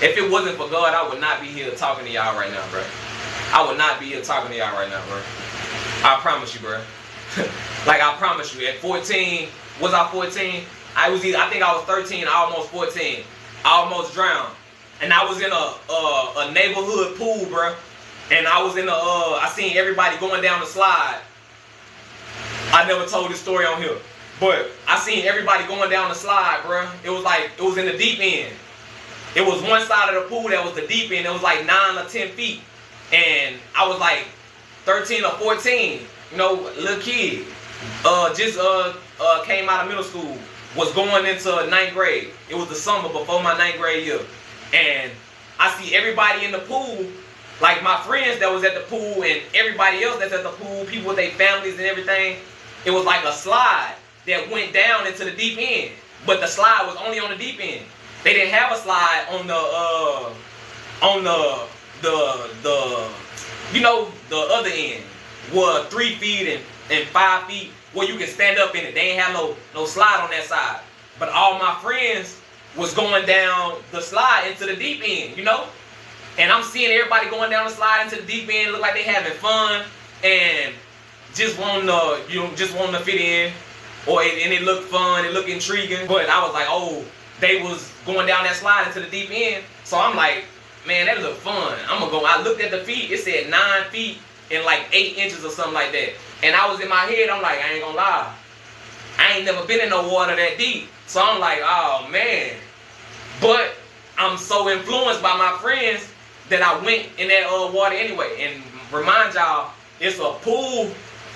If it wasn't for God, I would not be here talking to y'all right now, bro. I would not be here talking to y'all right now, bro. I promise you, bro. Like, I promise you, at 14, was I 14? I think I was 13, almost 14. I almost drowned. And I was in a neighborhood pool, bro. And I was in I seen everybody going down the slide. I never told this story on here. But I seen everybody going down the slide, bro. It was in the deep end. It was one side of the pool that was the deep end. It was like 9 or 10 feet. And I was like 13 or 14, you know, little kid. Just came out of middle school. Was going into 9th grade. It was the summer before my 9th grade year. And I see everybody in the pool, like my friends that was at the pool and everybody else that's at the pool, people with their families and everything. It was like a slide that went down into the deep end. But the slide was only on the deep end. They didn't have a slide on the you know, the other end was 3 feet and 5 feet where you can stand up in it. They ain't have no slide on that side. But all my friends was going down the slide into the deep end, you know? And I'm seeing everybody going down the slide into the deep end, look like they having fun and just wanting to, you know, fit in. And it looked fun, it looked intriguing. But I was like, oh, they was going down that slide into the deep end. So I'm like, man, that looked fun. I'm gonna go. I looked at the feet, it said 9 feet and like 8 inches or something like that. And I was in my head, I'm like, I ain't gonna lie, I ain't never been in no water that deep. So I'm like, oh man. But I'm so influenced by my friends that I went in that water anyway. And remind y'all, it's a pool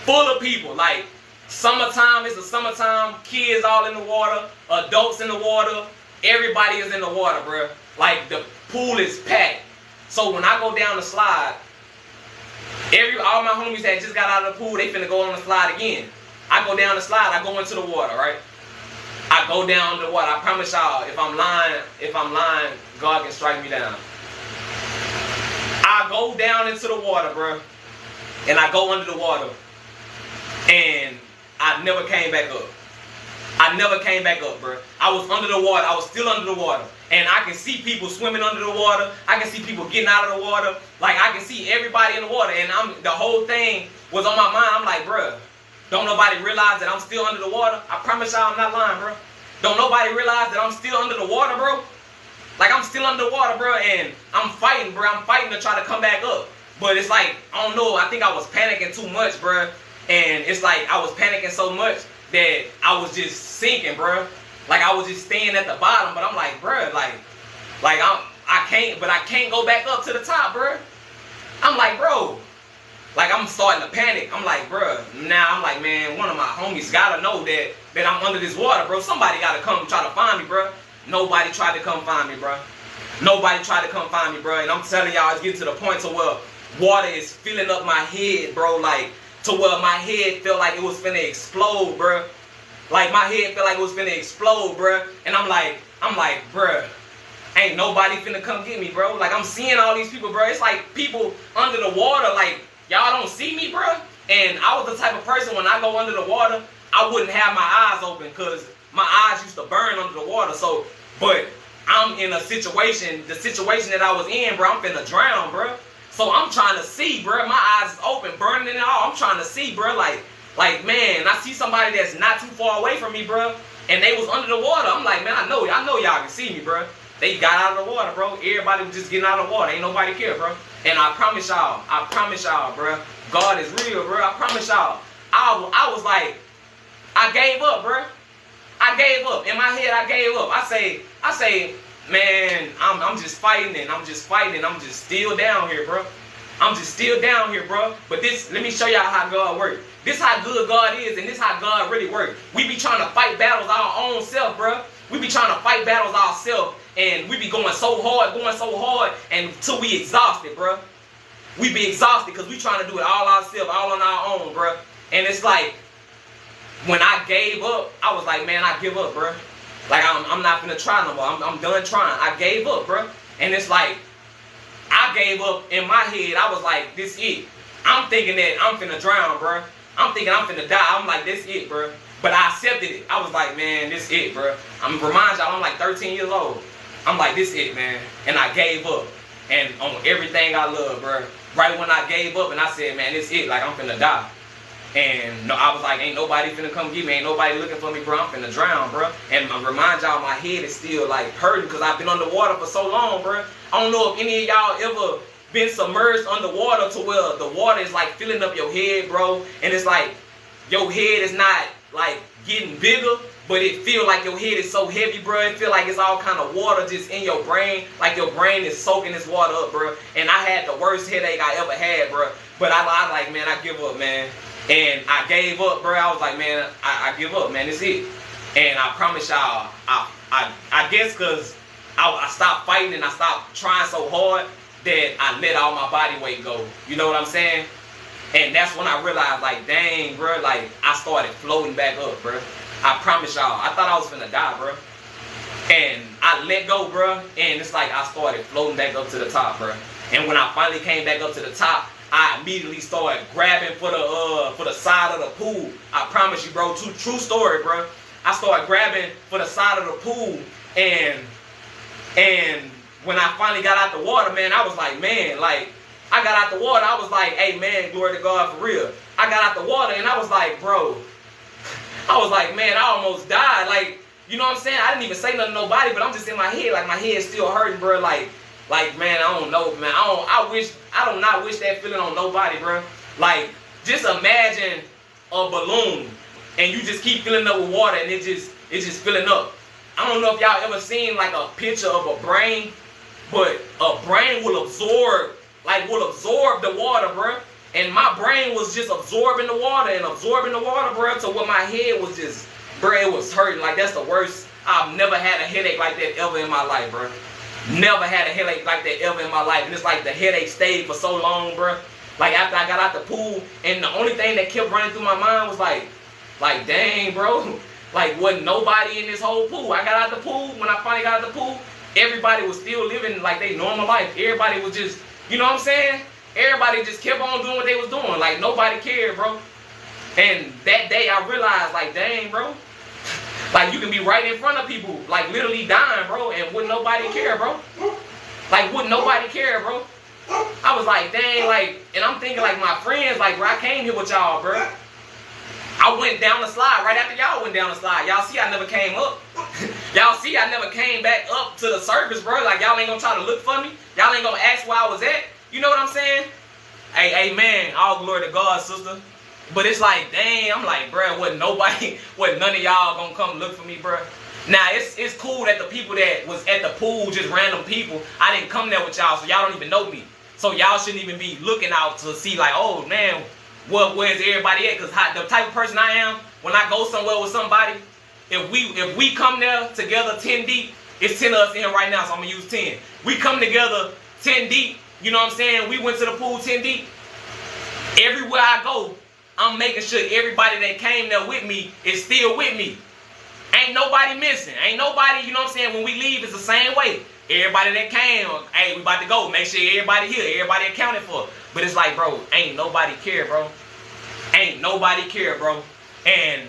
full of people. Like, summertime, it's a summertime, kids all in the water, adults in the water, everybody is in the water, bro. Like, the pool is packed. So when I go down the slide, all my homies that just got out of the pool, they finna go on the slide again. I go down the slide, I go into the water, right? I go down the water. I promise y'all, if I'm lying, God can strike me down. I go down into the water, bro. And I go under the water. And I never came back up. I never came back up, bro. I was under the water. I was still under the water. And I can see people swimming under the water. I can see people getting out of the water. Like, I can see everybody in the water. And the whole thing was on my mind. I'm like, bro, don't nobody realize that I'm still under the water? I promise y'all I'm not lying, bro. Don't nobody realize that I'm still under the water, bro? Like, I'm still under the water, bro, and I'm fighting, bro. I'm fighting to try to come back up. But it's like, I don't know, I think I was panicking too much, bro. And it's like, I was panicking so much that I was just sinking, bro. Like, I was just staying at the bottom, but I'm like, bro, I can't go back up to the top, bro. I'm like, bro, like, I'm starting to panic. I'm like, bro, now I'm like, man, one of my homies gotta know that I'm under this water, bro. Somebody gotta come try to find me, bro. Nobody tried to come find me, bro. Nobody tried to come find me, bro. And I'm telling y'all, it's getting to the point to where water is filling up my head, bro. Like, to where my head felt like it was finna explode, bro. Like, my head felt like it was finna explode, bro. And I'm like, bro, ain't nobody finna come get me, bro. Like, I'm seeing all these people, bro. It's like people under the water, like, y'all don't see me, bro. And I was the type of person, when I go under the water, I wouldn't have my eyes open because my eyes used to burn under the water. So, but I'm in a situation, the situation that I was in, bro, I'm finna drown, bro. So I'm trying to see, bro. My eyes is open, burning and all. I'm trying to see, bro. Like, man, I see somebody that's not too far away from me, bro. And they was under the water. I'm like, man, I know y'all can see me, bro. They got out of the water, bro. Everybody was just getting out of the water. Ain't nobody care, bro. And I promise y'all, bro. God is real, bro. I promise y'all. I was like, I gave up, bro. I gave up. In my head, I gave up. I say, man, I'm just fighting and I'm just fighting and I'm just still down here, bro. I'm just still down here, bro. But let me show y'all how God works. This how good God is and this how God really works. We be trying to fight battles our own self, bro. We be trying to fight battles ourselves and we be going so hard until we exhausted, bro. We be exhausted because we trying to do it all ourselves, all on our own, bro. And it's like, when I gave up, I was like, man, I give up, bro. Like, I'm not gonna try no more. I'm done trying. I gave up, bro. And it's like, I gave up in my head. I was like, this it. I'm thinking that I'm finna drown, bro. I'm thinking I'm finna die. I'm like, this it, bro. But I accepted it. I was like, man, this it, bro. I'm remind y'all, I'm like 13 years old. I'm like, this it, man. And I gave up. And on everything I love, bro. Right when I gave up and I said, man, this it. Like, I'm finna die. And no, I was like, ain't nobody finna come get me. Ain't nobody looking for me, bro. I'm finna drown, bro. And I remind y'all, my head is still, like, hurting because I've been underwater for so long, bro. I don't know if any of y'all ever been submerged underwater to where the water is, like, filling up your head, bro. And it's like, your head is not, like, getting bigger, but it feel like your head is so heavy, bro. It feel like it's all kind of water just in your brain. Like your brain is soaking this water up, bro. And I had the worst headache I ever had, bro. But I like, man, I give up, man. And I gave up, bro. I was like, man, I give up, man. It's it. And I promise y'all, I guess because I stopped fighting and I stopped trying so hard that I let all my body weight go. You know what I'm saying? And that's when I realized, like, dang, bro, like, I started floating back up, bro. I promise y'all, I thought I was finna die, bro. And I let go, bro, and it's like I started floating back up to the top, bro. And when I finally came back up to the top, I immediately started grabbing for the side of the pool. I promise you, bro, true story, bro. I started grabbing for the side of the pool, and when I finally got out the water, man, I was like, man, like, I got out the water, I was like, hey, man, glory to God for real. I got out the water, and I was like, bro, I was like, man, I almost died. Like, you know what I'm saying? I didn't even say nothing to nobody, but I'm just in my head, like, my head's still hurting, bro. Like, man, I don't know, man. I do not wish that feeling on nobody, bro. Like, just imagine a balloon, and you just keep filling up with water, and it's just filling up. I don't know if y'all ever seen, like, a picture of a brain, but a brain will absorb the water, bro. And my brain was just absorbing the water, bro, to where my head was just, bro, it was hurting. Like, that's the worst. I've never had a headache like that ever in my life, bro. Never had a headache like that ever in my life. And it's like the headache stayed for so long, bro. Like, after I got out the pool, and the only thing that kept running through my mind was like, dang, bro. Like, wasn't nobody in this whole pool. I got out the pool. When I finally got out the pool, everybody was still living like their normal life. Everybody was just, you know what I'm saying? Everybody just kept on doing what they was doing. Like, nobody cared, bro. And that day I realized, like, dang, bro. Like, you can be right in front of people, like, literally dying, bro, and wouldn't nobody care, bro. Like, wouldn't nobody care, bro. I was like, dang, like, and I'm thinking, like, my friends, like, bro, I came here with y'all, bro. I went down the slide right after y'all went down the slide. Y'all see I never came up. Y'all see I never came back up to the surface, bro. Like, y'all ain't gonna try to look for me. Y'all ain't gonna ask where I was at. You know what I'm saying? Hey, man, all glory to God, sister. But it's like, dang, I'm like, bro, wasn't none of y'all gonna come look for me, bro. Now, it's cool that the people that was at the pool, just random people, I didn't come there with y'all, so y'all don't even know me. So y'all shouldn't even be looking out to see, like, oh, man, where's everybody at? Because the type of person I am, when I go somewhere with somebody, if we come there together 10 deep, it's 10 of us in here right now, so I'm going to use 10. We come together 10 deep, you know what I'm saying? We went to the pool 10 deep. Everywhere I go, I'm making sure everybody that came there with me is still with me. Ain't nobody missing. Ain't nobody, you know what I'm saying? When we leave, it's the same way. Everybody that came, hey, we about to go. Make sure everybody here, everybody accounted for. But it's like, bro, ain't nobody care, bro. Ain't nobody care, bro. And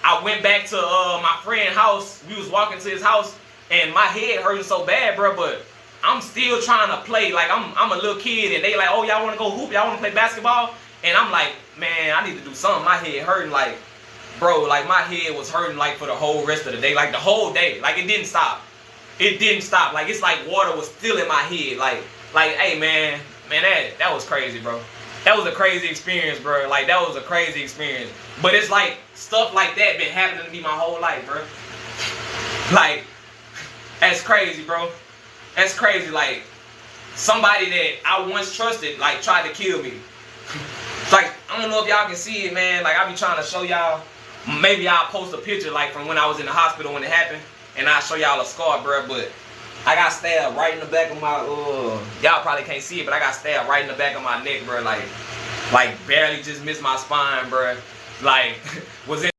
I went back to my friend's house. We was walking to his house, and my head hurting so bad, bro, but I'm still trying to play. Like, I'm a little kid, and they like, oh, y'all want to go hoop? Y'all want to play basketball? And I'm like, man, I need to do something. My head hurting, like, bro, like, my head was hurting, like, for the whole rest of the day. Like, the whole day. Like, it didn't stop. It didn't stop. Like, it's like water was still in my head. Like, hey, man, that was crazy, bro. That was a crazy experience, bro. Like, that was a crazy experience. But it's like, stuff like that been happening to me my whole life, bro. Like, that's crazy, bro. That's crazy. Like, somebody that I once trusted, like, tried to kill me. Like, I don't know if y'all can see it, man. Like, I be trying to show y'all. Maybe I'll post a picture, like, from when I was in the hospital when it happened. And I'll show y'all a scar, bro. But I got stabbed right in the back of my, y'all probably can't see it, but I got stabbed right in the back of my neck, bro. Like barely just missed my spine, bro. Like, was in